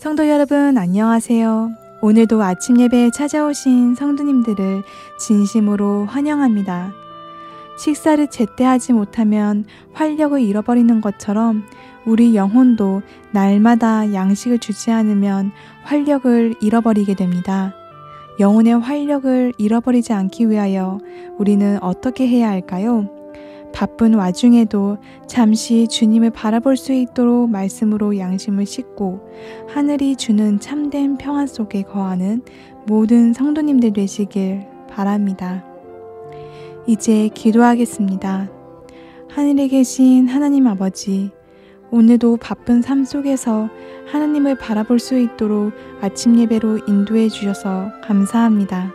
성도 여러분 안녕하세요. 오늘도 아침 예배에 찾아오신 성도님들을 진심으로 환영합니다. 식사를 제때 하지 못하면 활력을 잃어버리는 것처럼 우리 영혼도 날마다 양식을 주지 않으면 활력을 잃어버리게 됩니다. 영혼의 활력을 잃어버리지 않기 위하여 우리는 어떻게 해야 할까요? 바쁜 와중에도 잠시 주님을 바라볼 수 있도록 말씀으로 양심을 씻고 하늘이 주는 참된 평안 속에 거하는 모든 성도님들 되시길 바랍니다. 이제 기도하겠습니다. 하늘에 계신 하나님 아버지, 오늘도 바쁜 삶 속에서 하나님을 바라볼 수 있도록 아침 예배로 인도해 주셔서 감사합니다.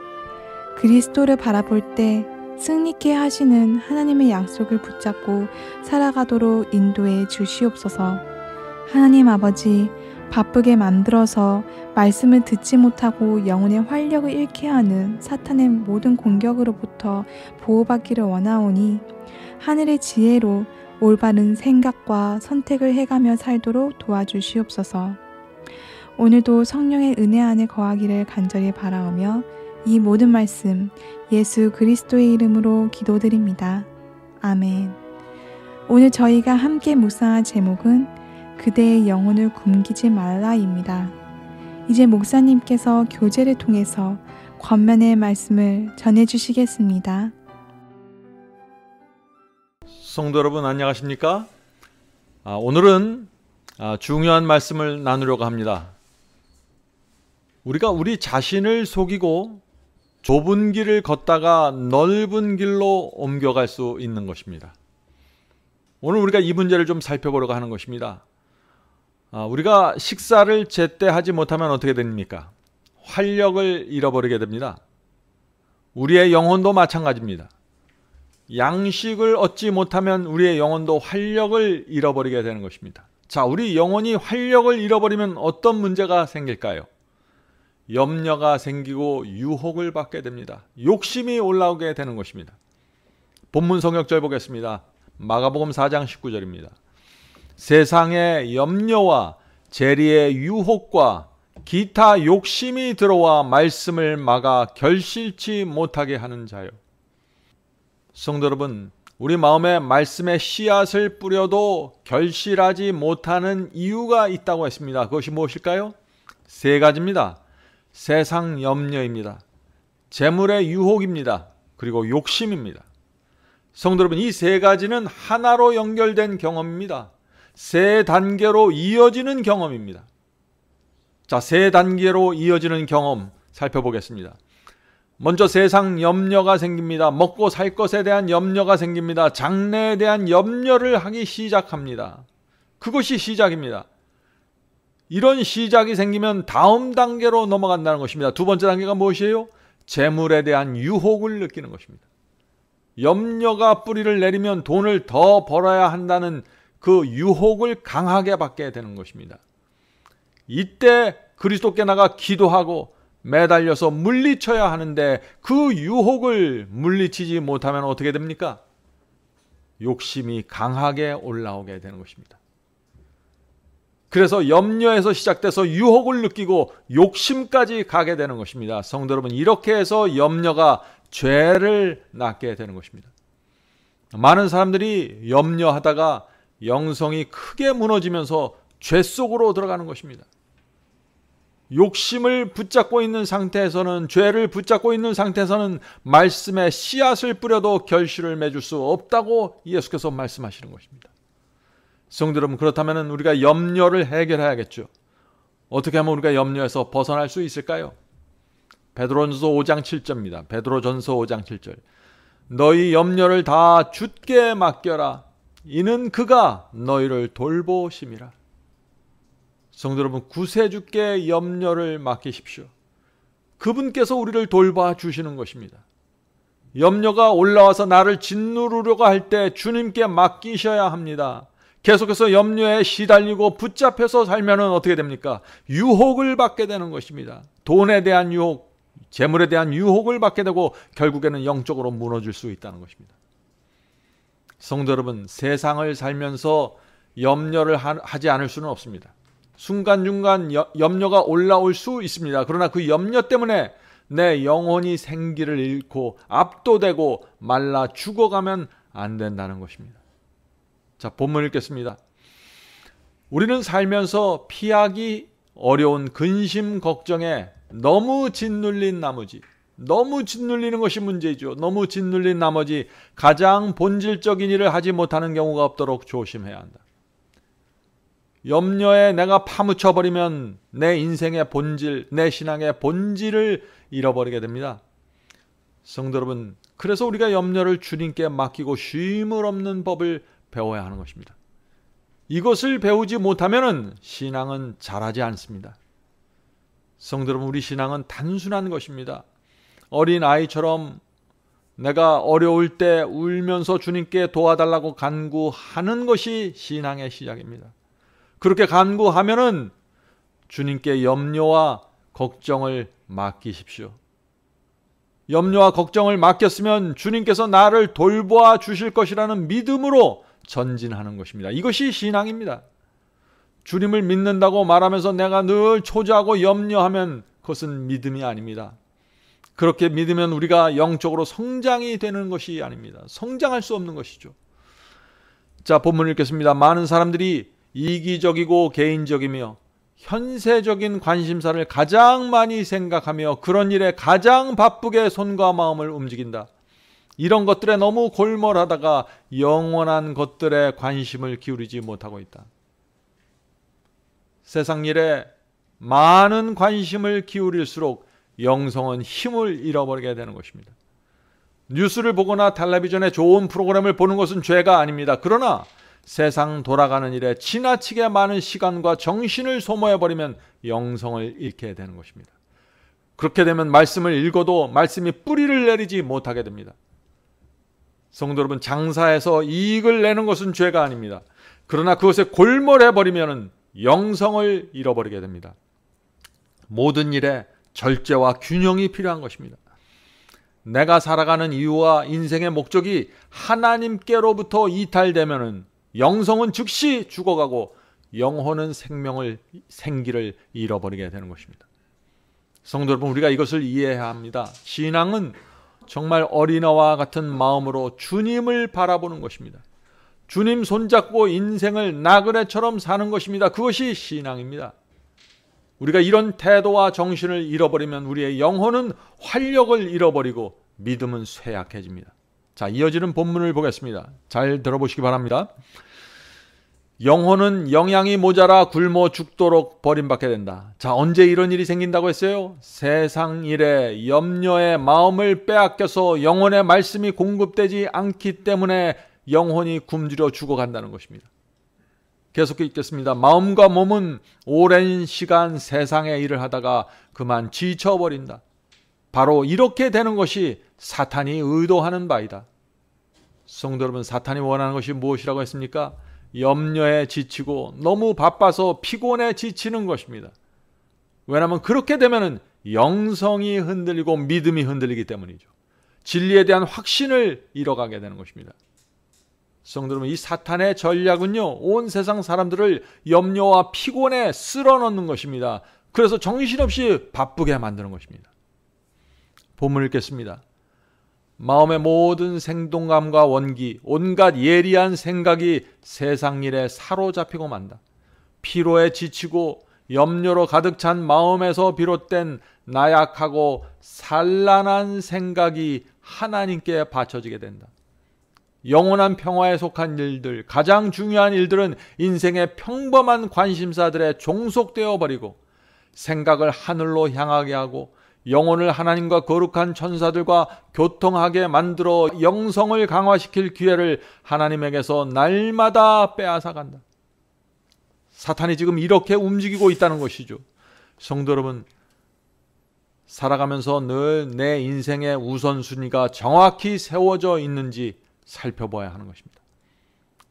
그리스도를 바라볼 때 승리케 하시는 하나님의 약속을 붙잡고 살아가도록 인도해 주시옵소서. 하나님 아버지, 바쁘게 만들어서 말씀을 듣지 못하고 영혼의 활력을 잃게 하는 사탄의 모든 공격으로부터 보호받기를 원하오니 하늘의 지혜로 올바른 생각과 선택을 해가며 살도록 도와주시옵소서. 오늘도 성령의 은혜 안에 거하기를 간절히 바라오며 이 모든 말씀 예수 그리스도의 이름으로 기도드립니다. 아멘. 오늘 저희가 함께 묵상할 제목은 그대의 영혼을 굶기지 말라입니다. 이제 목사님께서 교제를 통해서 권면의 말씀을 전해주시겠습니다. 성도 여러분 안녕하십니까? 오늘은 중요한 말씀을 나누려고 합니다. 우리가 우리 자신을 속이고 좁은 길을 걷다가 넓은 길로 옮겨갈 수 있는 것입니다. 오늘 우리가 이 문제를 좀 살펴보려고 하는 것입니다. 우리가 식사를 제때 하지 못하면 어떻게 됩니까? 활력을 잃어버리게 됩니다. 우리의 영혼도 마찬가지입니다. 양식을 얻지 못하면 우리의 영혼도 활력을 잃어버리게 되는 것입니다. 자, 우리 영혼이 활력을 잃어버리면 어떤 문제가 생길까요? 염려가 생기고 유혹을 받게 됩니다. 욕심이 올라오게 되는 것입니다. 본문 성역절 보겠습니다. 마가복음 4장 19절입니다. 세상의 염려와 재리의 유혹과 기타 욕심이 들어와 말씀을 막아 결실치 못하게 하는 자요. 성도 여러분, 우리 마음에 말씀의 씨앗을 뿌려도 결실하지 못하는 이유가 있다고 했습니다. 그것이 무엇일까요? 세 가지입니다. 세상 염려입니다. 재물의 유혹입니다. 그리고 욕심입니다. 성도 여러분, 이 세 가지는 하나로 연결된 경험입니다. 세 단계로 이어지는 경험입니다. 자, 세 단계로 이어지는 경험 살펴보겠습니다. 먼저 세상 염려가 생깁니다. 먹고 살 것에 대한 염려가 생깁니다. 장래에 대한 염려를 하기 시작합니다. 그것이 시작입니다. 이런 시작이 생기면 다음 단계로 넘어간다는 것입니다. 두 번째 단계가 무엇이에요? 재물에 대한 유혹을 느끼는 것입니다. 염려가 뿌리를 내리면 돈을 더 벌어야 한다는 그 유혹을 강하게 받게 되는 것입니다. 이때 그리스도께 나가 기도하고 매달려서 물리쳐야 하는데 그 유혹을 물리치지 못하면 어떻게 됩니까? 욕심이 강하게 올라오게 되는 것입니다. 그래서 염려에서 시작돼서 유혹을 느끼고 욕심까지 가게 되는 것입니다. 성도 여러분, 이렇게 해서 염려가 죄를 낳게 되는 것입니다. 많은 사람들이 염려하다가 영성이 크게 무너지면서 죄 속으로 들어가는 것입니다. 욕심을 붙잡고 있는 상태에서는, 죄를 붙잡고 있는 상태에서는 말씀에 씨앗을 뿌려도 결실을 맺을 수 없다고 예수께서 말씀하시는 것입니다. 성도 여러분, 그렇다면 우리가 염려를 해결해야겠죠. 어떻게 하면 우리가 염려에서 벗어날 수 있을까요? 베드로전서 5장 7절입니다. 베드로전서 5장 7절. 너희 염려를 다 주께 맡겨라. 이는 그가 너희를 돌보심이라. 성도 여러분, 구세주께 염려를 맡기십시오. 그분께서 우리를 돌봐주시는 것입니다. 염려가 올라와서 나를 짓누르려고 할 때 주님께 맡기셔야 합니다. 계속해서 염려에 시달리고 붙잡혀서 살면 어떻게 됩니까? 유혹을 받게 되는 것입니다. 돈에 대한 유혹, 재물에 대한 유혹을 받게 되고 결국에는 영적으로 무너질 수 있다는 것입니다. 성도 여러분, 세상을 살면서 염려를 하지 않을 수는 없습니다. 순간순간 염려가 올라올 수 있습니다. 그러나 그 염려 때문에 내 영혼이 생기를 잃고 압도되고 말라 죽어가면 안 된다는 것입니다. 자, 본문 읽겠습니다. 우리는 살면서 피하기 어려운 근심 걱정에 너무 짓눌린 나머지, 너무 짓눌리는 것이 문제이죠. 너무 짓눌린 나머지 가장 본질적인 일을 하지 못하는 경우가 없도록 조심해야 한다. 염려에 내가 파묻혀버리면 내 인생의 본질, 내 신앙의 본질을 잃어버리게 됩니다. 성도 여러분, 그래서 우리가 염려를 주님께 맡기고 쉼을 없는 법을 배워야 하는 것입니다. 이것을 배우지 못하면 신앙은 자라지 않습니다. 성도 여러분, 우리 신앙은 단순한 것입니다. 어린 아이처럼 내가 어려울 때 울면서 주님께 도와달라고 간구하는 것이 신앙의 시작입니다. 그렇게 간구하면은 주님께 염려와 걱정을 맡기십시오. 염려와 걱정을 맡겼으면 주님께서 나를 돌보아 주실 것이라는 믿음으로 전진하는 것입니다. 이것이 신앙입니다. 주님을 믿는다고 말하면서 내가 늘 초조하고 염려하면 그것은 믿음이 아닙니다. 그렇게 믿으면 우리가 영적으로 성장이 되는 것이 아닙니다. 성장할 수 없는 것이죠. 자, 본문 읽겠습니다. 많은 사람들이 이기적이고 개인적이며 현세적인 관심사를 가장 많이 생각하며 그런 일에 가장 바쁘게 손과 마음을 움직인다. 이런 것들에 너무 골몰하다가 영원한 것들에 관심을 기울이지 못하고 있다. 세상 일에 많은 관심을 기울일수록 영성은 힘을 잃어버리게 되는 것입니다. 뉴스를 보거나 텔레비전에 좋은 프로그램을 보는 것은 죄가 아닙니다. 그러나 세상 돌아가는 일에 지나치게 많은 시간과 정신을 소모해버리면 영성을 잃게 되는 것입니다. 그렇게 되면 말씀을 읽어도 말씀이 뿌리를 내리지 못하게 됩니다. 성도 여러분, 장사해서 이익을 내는 것은 죄가 아닙니다. 그러나 그것에 골몰해버리면 영성을 잃어버리게 됩니다. 모든 일에 절제와 균형이 필요한 것입니다. 내가 살아가는 이유와 인생의 목적이 하나님께로부터 이탈되면 영성은 즉시 죽어가고 영혼은 생기를 잃어버리게 되는 것입니다. 성도 여러분, 우리가 이것을 이해해야 합니다. 신앙은 정말 어린아이와 같은 마음으로 주님을 바라보는 것입니다. 주님 손잡고 인생을 나그네처럼 사는 것입니다. 그것이 신앙입니다. 우리가 이런 태도와 정신을 잃어버리면 우리의 영혼은 활력을 잃어버리고 믿음은 쇠약해집니다. 자, 이어지는 본문을 보겠습니다. 잘 들어보시기 바랍니다. 영혼은 영양이 모자라 굶어 죽도록 버림받게 된다. 자, 언제 이런 일이 생긴다고 했어요? 세상 일에 염려에 마음을 빼앗겨서 영혼의 말씀이 공급되지 않기 때문에 영혼이 굶주려 죽어간다는 것입니다. 계속 읽겠습니다. 마음과 몸은 오랜 시간 세상의 일을 하다가 그만 지쳐버린다. 바로 이렇게 되는 것이 사탄이 의도하는 바이다. 성도 여러분, 사탄이 원하는 것이 무엇이라고 했습니까? 염려에 지치고 너무 바빠서 피곤해 지치는 것입니다. 왜냐하면 그렇게 되면 영성이 흔들리고 믿음이 흔들리기 때문이죠. 진리에 대한 확신을 잃어가게 되는 것입니다. 성도 여러분, 이 사탄의 전략은요, 온 세상 사람들을 염려와 피곤에 쓸어넣는 것입니다. 그래서 정신없이 바쁘게 만드는 것입니다. 본문을 읽겠습니다. 마음의 모든 생동감과 원기, 온갖 예리한 생각이 세상 일에 사로잡히고 만다. 피로에 지치고 염려로 가득 찬 마음에서 비롯된 나약하고 산란한 생각이 하나님께 바쳐지게 된다. 영원한 평화에 속한 일들, 가장 중요한 일들은 인생의 평범한 관심사들에 종속되어 버리고 생각을 하늘로 향하게 하고 영혼을 하나님과 거룩한 천사들과 교통하게 만들어 영성을 강화시킬 기회를 하나님에게서 날마다 빼앗아간다. 사탄이 지금 이렇게 움직이고 있다는 것이죠. 성도 여러분, 살아가면서 늘 내 인생의 우선순위가 정확히 세워져 있는지 살펴봐야 하는 것입니다.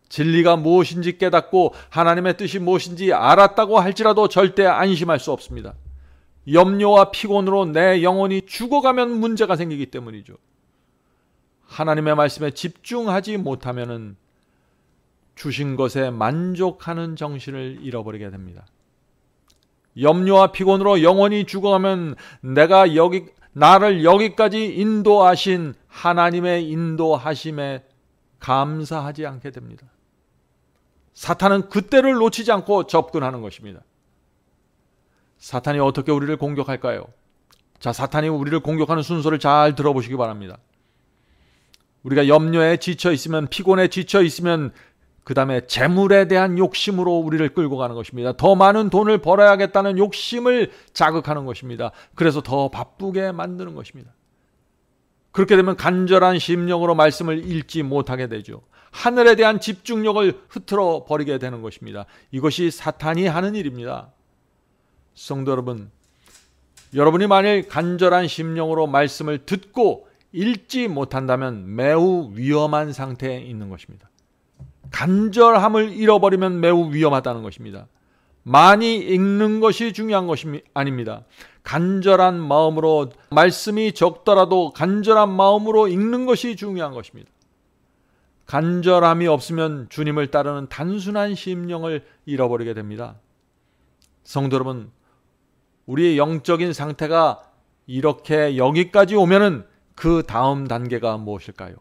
진리가 무엇인지 깨닫고 하나님의 뜻이 무엇인지 알았다고 할지라도 절대 안심할 수 없습니다. 염려와 피곤으로 내 영혼이 죽어가면 문제가 생기기 때문이죠. 하나님의 말씀에 집중하지 못하면 주신 것에 만족하는 정신을 잃어버리게 됩니다. 염려와 피곤으로 영원히 죽어가면 나를 여기까지 인도하신 하나님의 인도하심에 감사하지 않게 됩니다. 사탄은 그때를 놓치지 않고 접근하는 것입니다. 사탄이 어떻게 우리를 공격할까요? 자, 사탄이 우리를 공격하는 순서를 잘 들어보시기 바랍니다. 우리가 염려에 지쳐 있으면, 피곤에 지쳐 있으면 그 다음에 재물에 대한 욕심으로 우리를 끌고 가는 것입니다. 더 많은 돈을 벌어야겠다는 욕심을 자극하는 것입니다. 그래서 더 바쁘게 만드는 것입니다. 그렇게 되면 간절한 심령으로 말씀을 읽지 못하게 되죠. 하늘에 대한 집중력을 흐트러 버리게 되는 것입니다. 이것이 사탄이 하는 일입니다. 성도 여러분, 여러분이 만일 간절한 심령으로 말씀을 듣고 읽지 못한다면 매우 위험한 상태에 있는 것입니다. 간절함을 잃어버리면 매우 위험하다는 것입니다. 많이 읽는 것이 중요한 것이 아닙니다. 간절한 마음으로, 말씀이 적더라도 간절한 마음으로 읽는 것이 중요한 것입니다. 간절함이 없으면 주님을 따르는 단순한 심령을 잃어버리게 됩니다. 성도 여러분, 우리의 영적인 상태가 이렇게 여기까지 오면은 그 다음 단계가 무엇일까요?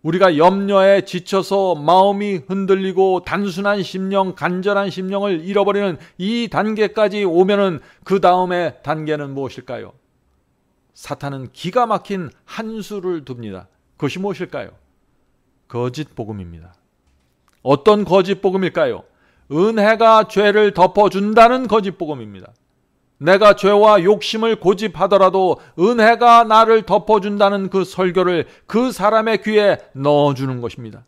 우리가 염려에 지쳐서 마음이 흔들리고 단순한 심령, 간절한 심령을 잃어버리는 이 단계까지 오면은 그 다음의 단계는 무엇일까요? 사탄은 기가 막힌 한 수를 둡니다. 그것이 무엇일까요? 거짓 복음입니다. 어떤 거짓 복음일까요? 은혜가 죄를 덮어준다는 거짓 복음입니다. 내가 죄와 욕심을 고집하더라도 은혜가 나를 덮어준다는 그 설교를 그 사람의 귀에 넣어주는 것입니다.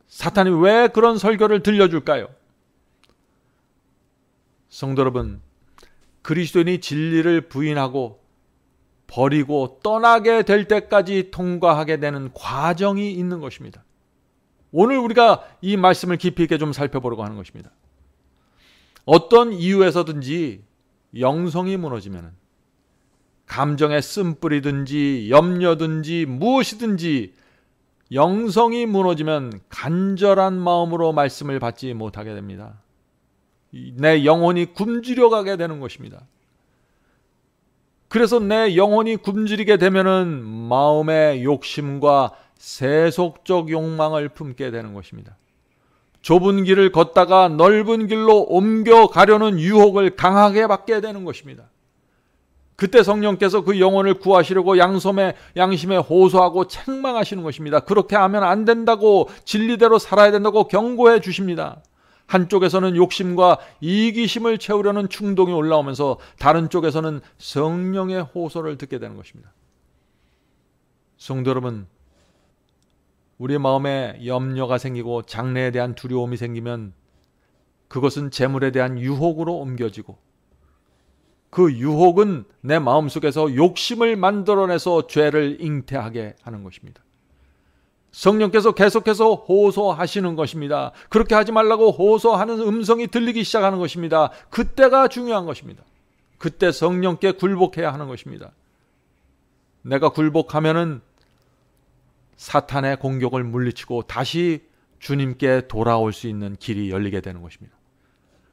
사탄이 왜 그런 설교를 들려줄까요? 성도 여러분, 그리스도인이 진리를 부인하고 버리고 떠나게 될 때까지 통과하게 되는 과정이 있는 것입니다. 오늘 우리가 이 말씀을 깊이 있게 좀 살펴보려고 하는 것입니다. 어떤 이유에서든지 영성이 무너지면, 감정의 쓴뿌리든지 염려든지 무엇이든지 영성이 무너지면 간절한 마음으로 말씀을 받지 못하게 됩니다. 내 영혼이 굶주려 가게 되는 것입니다. 그래서 내 영혼이 굶주리게 되면은 마음의 욕심과 세속적 욕망을 품게 되는 것입니다. 좁은 길을 걷다가 넓은 길로 옮겨가려는 유혹을 강하게 받게 되는 것입니다. 그때 성령께서 그 영혼을 구하시려고 양심에 호소하고 책망하시는 것입니다. 그렇게 하면 안 된다고, 진리대로 살아야 된다고 경고해 주십니다. 한쪽에서는 욕심과 이기심을 채우려는 충동이 올라오면서 다른 쪽에서는 성령의 호소를 듣게 되는 것입니다. 성도 여러분, 우리의 마음에 염려가 생기고 장래에 대한 두려움이 생기면 그것은 재물에 대한 유혹으로 옮겨지고, 그 유혹은 내 마음속에서 욕심을 만들어내서 죄를 잉태하게 하는 것입니다. 성령께서 계속해서 호소하시는 것입니다. 그렇게 하지 말라고 호소하는 음성이 들리기 시작하는 것입니다. 그때가 중요한 것입니다. 그때 성령께 굴복해야 하는 것입니다. 내가 굴복하면은 사탄의 공격을 물리치고 다시 주님께 돌아올 수 있는 길이 열리게 되는 것입니다.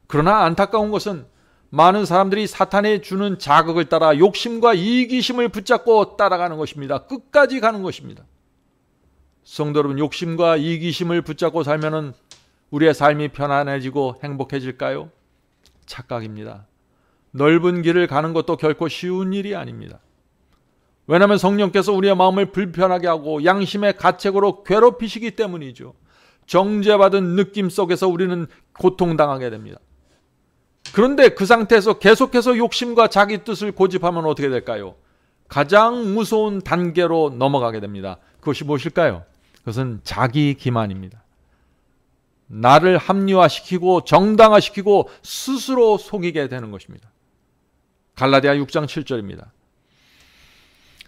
그러나 안타까운 것은 많은 사람들이 사탄이 주는 자극을 따라 욕심과 이기심을 붙잡고 따라가는 것입니다. 끝까지 가는 것입니다. 성도 여러분, 욕심과 이기심을 붙잡고 살면은 우리의 삶이 편안해지고 행복해질까요? 착각입니다. 넓은 길을 가는 것도 결코 쉬운 일이 아닙니다. 왜냐하면 성령께서 우리의 마음을 불편하게 하고 양심의 가책으로 괴롭히시기 때문이죠. 정죄받은 느낌 속에서 우리는 고통당하게 됩니다. 그런데 그 상태에서 계속해서 욕심과 자기 뜻을 고집하면 어떻게 될까요? 가장 무서운 단계로 넘어가게 됩니다. 그것이 무엇일까요? 그것은 자기 기만입니다. 나를 합리화시키고 정당화시키고 스스로 속이게 되는 것입니다. 갈라디아 6장 7절입니다.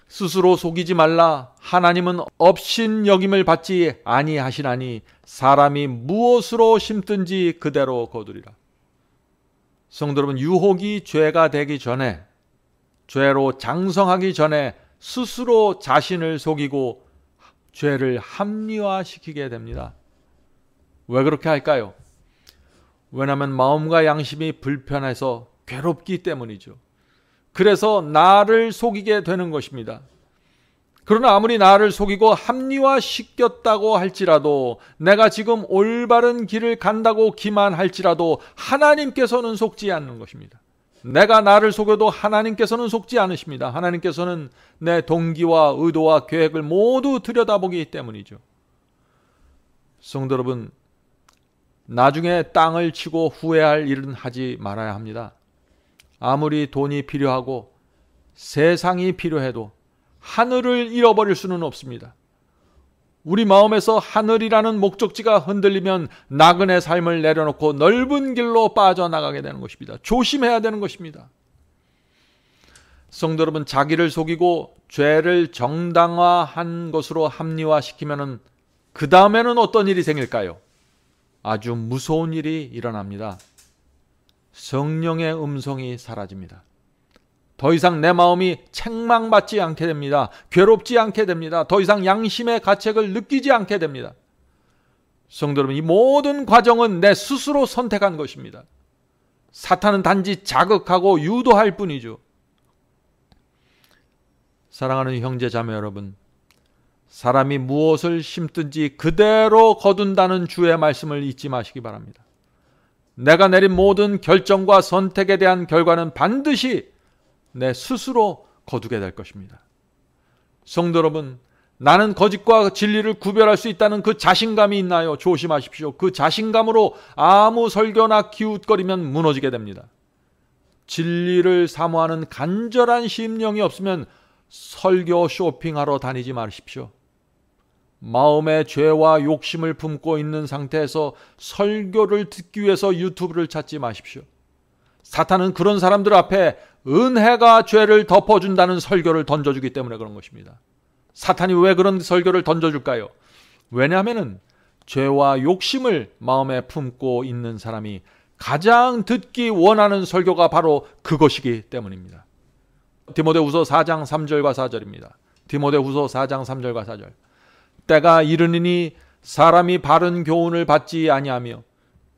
스스로 속이지 말라. 하나님은 업신여김을 받지 아니하시나니 사람이 무엇으로 심든지 그대로 거두리라. 성도 여러분, 유혹이 죄가 되기 전에, 죄로 장성하기 전에 스스로 자신을 속이고 죄를 합리화시키게 됩니다. 왜 그렇게 할까요? 왜냐하면 마음과 양심이 불편해서 괴롭기 때문이죠. 그래서 나를 속이게 되는 것입니다. 그러나 아무리 나를 속이고 합리화시켰다고 할지라도, 내가 지금 올바른 길을 간다고 기만할지라도 하나님께서는 속지 않는 것입니다. 내가 나를 속여도 하나님께서는 속지 않으십니다. 하나님께서는 내 동기와 의도와 계획을 모두 들여다보기 때문이죠. 성도 여러분, 나중에 땅을 치고 후회할 일은 하지 말아야 합니다. 아무리 돈이 필요하고 세상이 필요해도 하늘을 잃어버릴 수는 없습니다. 우리 마음에서 하늘이라는 목적지가 흔들리면 나그네 삶을 내려놓고 넓은 길로 빠져나가게 되는 것입니다. 조심해야 되는 것입니다. 성도 여러분, 자기를 속이고 죄를 정당화한 것으로 합리화시키면 그 다음에는 어떤 일이 생길까요? 아주 무서운 일이 일어납니다. 성령의 음성이 사라집니다. 더 이상 내 마음이 책망받지 않게 됩니다. 괴롭지 않게 됩니다. 더 이상 양심의 가책을 느끼지 않게 됩니다. 성도 여러분, 이 모든 과정은 내 스스로 선택한 것입니다. 사탄은 단지 자극하고 유도할 뿐이죠. 사랑하는 형제 자매 여러분, 사람이 무엇을 심든지 그대로 거둔다는 주의 말씀을 잊지 마시기 바랍니다. 내가 내린 모든 결정과 선택에 대한 결과는 반드시 내 스스로 거두게 될 것입니다. 성도 여러분, 나는 거짓과 진리를 구별할 수 있다는 그 자신감이 있나요? 조심하십시오. 그 자신감으로 아무 설교나 기웃거리면 무너지게 됩니다. 진리를 사모하는 간절한 심령이 없으면 설교 쇼핑하러 다니지 마십시오. 마음의 죄와 욕심을 품고 있는 상태에서 설교를 듣기 위해서 유튜브를 찾지 마십시오. 사탄은 그런 사람들 앞에 은혜가 죄를 덮어준다는 설교를 던져주기 때문에 그런 것입니다. 사탄이 왜 그런 설교를 던져줄까요? 왜냐하면 죄와 욕심을 마음에 품고 있는 사람이 가장 듣기 원하는 설교가 바로 그것이기 때문입니다. 디모데후서 4장 3절과 4절입니다. 디모데후서 4장 3절과 4절. 때가 이르니니 사람이 바른 교훈을 받지 아니하며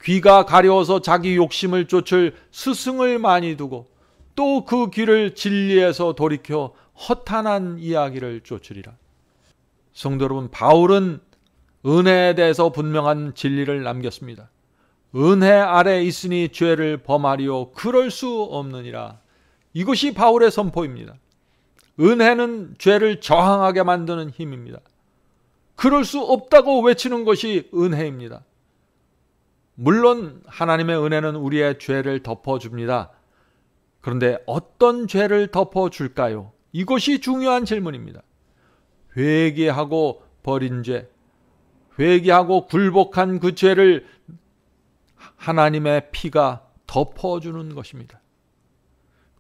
귀가 가려워서 자기 욕심을 쫓을 스승을 많이 두고 또 그 귀를 진리에서 돌이켜 허탄한 이야기를 쫓으리라. 성도 여러분, 바울은 은혜에 대해서 분명한 진리를 남겼습니다. 은혜 아래 있으니 죄를 범하리요 그럴 수 없느니라. 이것이 바울의 선포입니다. 은혜는 죄를 저항하게 만드는 힘입니다. 그럴 수 없다고 외치는 것이 은혜입니다. 물론 하나님의 은혜는 우리의 죄를 덮어줍니다. 그런데 어떤 죄를 덮어줄까요? 이것이 중요한 질문입니다. 회개하고 버린 죄, 회개하고 굴복한 그 죄를 하나님의 피가 덮어주는 것입니다.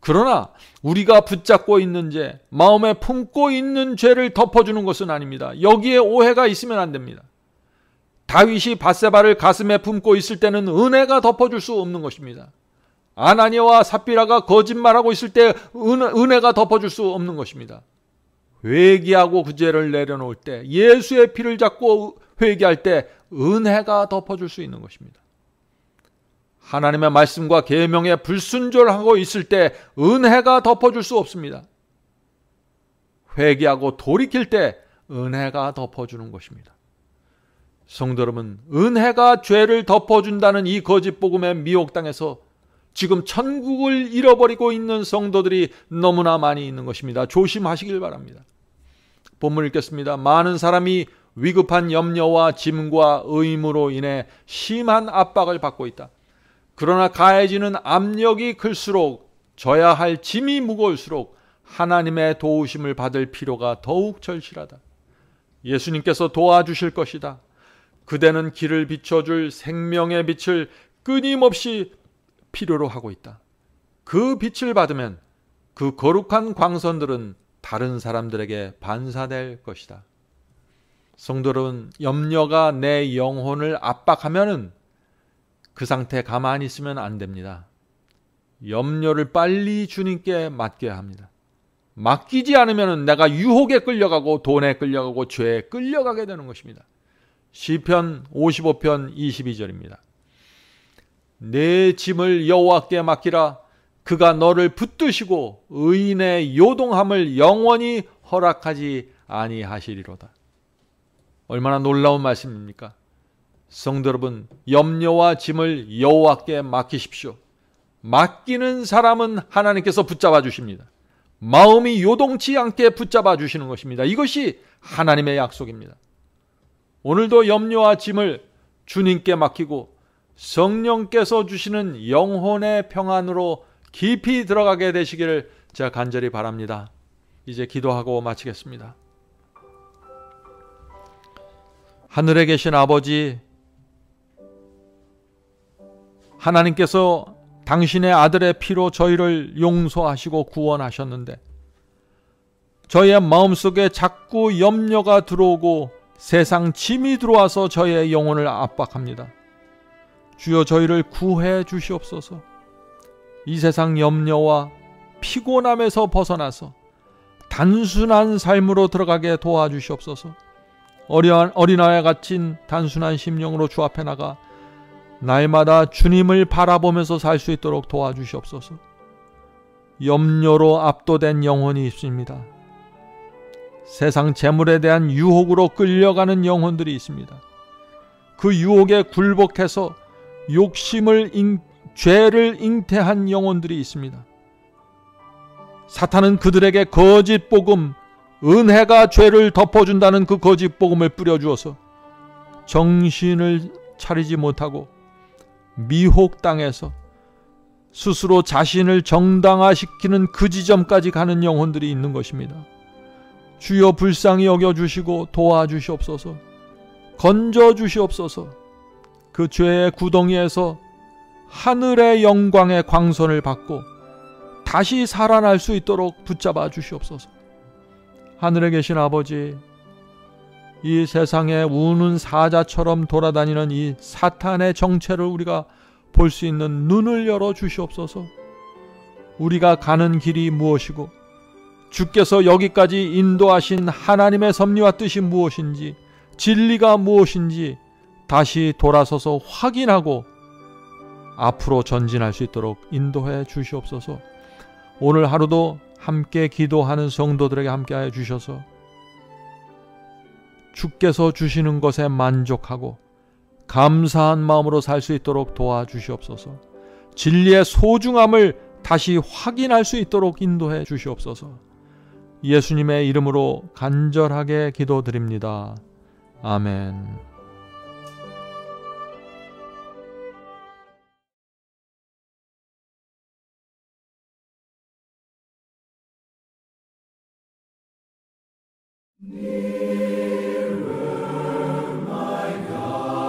그러나 우리가 붙잡고 있는 죄, 마음에 품고 있는 죄를 덮어주는 것은 아닙니다. 여기에 오해가 있으면 안 됩니다. 다윗이 밧세바를 가슴에 품고 있을 때는 은혜가 덮어줄 수 없는 것입니다. 아나니아와 삽비라가 거짓말하고 있을 때 은혜가 덮어줄 수 없는 것입니다. 회개하고 그 죄를 내려놓을 때, 예수의 피를 잡고 회개할 때 은혜가 덮어줄 수 있는 것입니다. 하나님의 말씀과 계명에 불순종하고 있을 때 은혜가 덮어줄 수 없습니다. 회개하고 돌이킬 때 은혜가 덮어주는 것입니다. 성도 여러분, 은혜가 죄를 덮어준다는 이 거짓 복음에 미혹당해서 지금 천국을 잃어버리고 있는 성도들이 너무나 많이 있는 것입니다. 조심하시길 바랍니다. 본문 읽겠습니다. 많은 사람이 위급한 염려와 짐과 의무로 인해 심한 압박을 받고 있다. 그러나 가해지는 압력이 클수록 져야 할 짐이 무거울수록 하나님의 도우심을 받을 필요가 더욱 절실하다. 예수님께서 도와주실 것이다. 그대는 길을 비춰줄 생명의 빛을 끊임없이 필요로 하고 있다. 그 빛을 받으면 그 거룩한 광선들은 다른 사람들에게 반사될 것이다. 성도 여러분, 염려가 내 영혼을 압박하면은 그 상태 가만히 있으면 안 됩니다. 염려를 빨리 주님께 맡겨야 합니다. 맡기지 않으면 내가 유혹에 끌려가고 돈에 끌려가고 죄에 끌려가게 되는 것입니다. 시편 55편 22절입니다. 내 짐을 여호와께 맡기라. 그가 너를 붙드시고 의인의 요동함을 영원히 허락하지 아니하시리로다. 얼마나 놀라운 말씀입니까? 성도 여러분, 염려와 짐을 여호와께 맡기십시오. 맡기는 사람은 하나님께서 붙잡아 주십니다. 마음이 요동치 않게 붙잡아 주시는 것입니다. 이것이 하나님의 약속입니다. 오늘도 염려와 짐을 주님께 맡기고 성령께서 주시는 영혼의 평안으로 깊이 들어가게 되시기를 제가 간절히 바랍니다. 이제 기도하고 마치겠습니다. 하늘에 계신 아버지, 하나님께서 당신의 아들의 피로 저희를 용서하시고 구원하셨는데 저희의 마음속에 자꾸 염려가 들어오고 세상 짐이 들어와서 저희의 영혼을 압박합니다. 주여 저희를 구해 주시옵소서. 이 세상 염려와 피곤함에서 벗어나서 단순한 삶으로 들어가게 도와주시옵소서. 어린아이와 같은 단순한 심령으로 주 앞에 나가 날마다 주님을 바라보면서 살 수 있도록 도와주시옵소서. 염려로 압도된 영혼이 있습니다. 세상 재물에 대한 유혹으로 끌려가는 영혼들이 있습니다. 그 유혹에 굴복해서 죄를 잉태한 영혼들이 있습니다. 사탄은 그들에게 거짓 복음, 은혜가 죄를 덮어준다는 그 거짓 복음을 뿌려주어서 정신을 차리지 못하고 미혹당해서 스스로 자신을 정당화시키는 그 지점까지 가는 영혼들이 있는 것입니다. 주여 불쌍히 여겨주시고 도와주시옵소서. 건져주시옵소서. 그 죄의 구덩이에서 하늘의 영광의 광선을 받고 다시 살아날 수 있도록 붙잡아 주시옵소서. 하늘에 계신 아버지, 이 세상에 우는 사자처럼 돌아다니는 이 사탄의 정체를 우리가 볼 수 있는 눈을 열어 주시옵소서. 우리가 가는 길이 무엇이고 주께서 여기까지 인도하신 하나님의 섭리와 뜻이 무엇인지, 진리가 무엇인지 다시 돌아서서 확인하고 앞으로 전진할 수 있도록 인도해 주시옵소서. 오늘 하루도 함께 기도하는 성도들에게 함께하여 주셔서 주께서 주시는 것에 만족하고 감사한 마음으로 살 수 있도록 도와주시옵소서. 진리의 소중함을 다시 확인할 수 있도록 인도해 주시옵소서. 예수님의 이름으로 간절하게 기도드립니다. 아멘. Nearer, my God.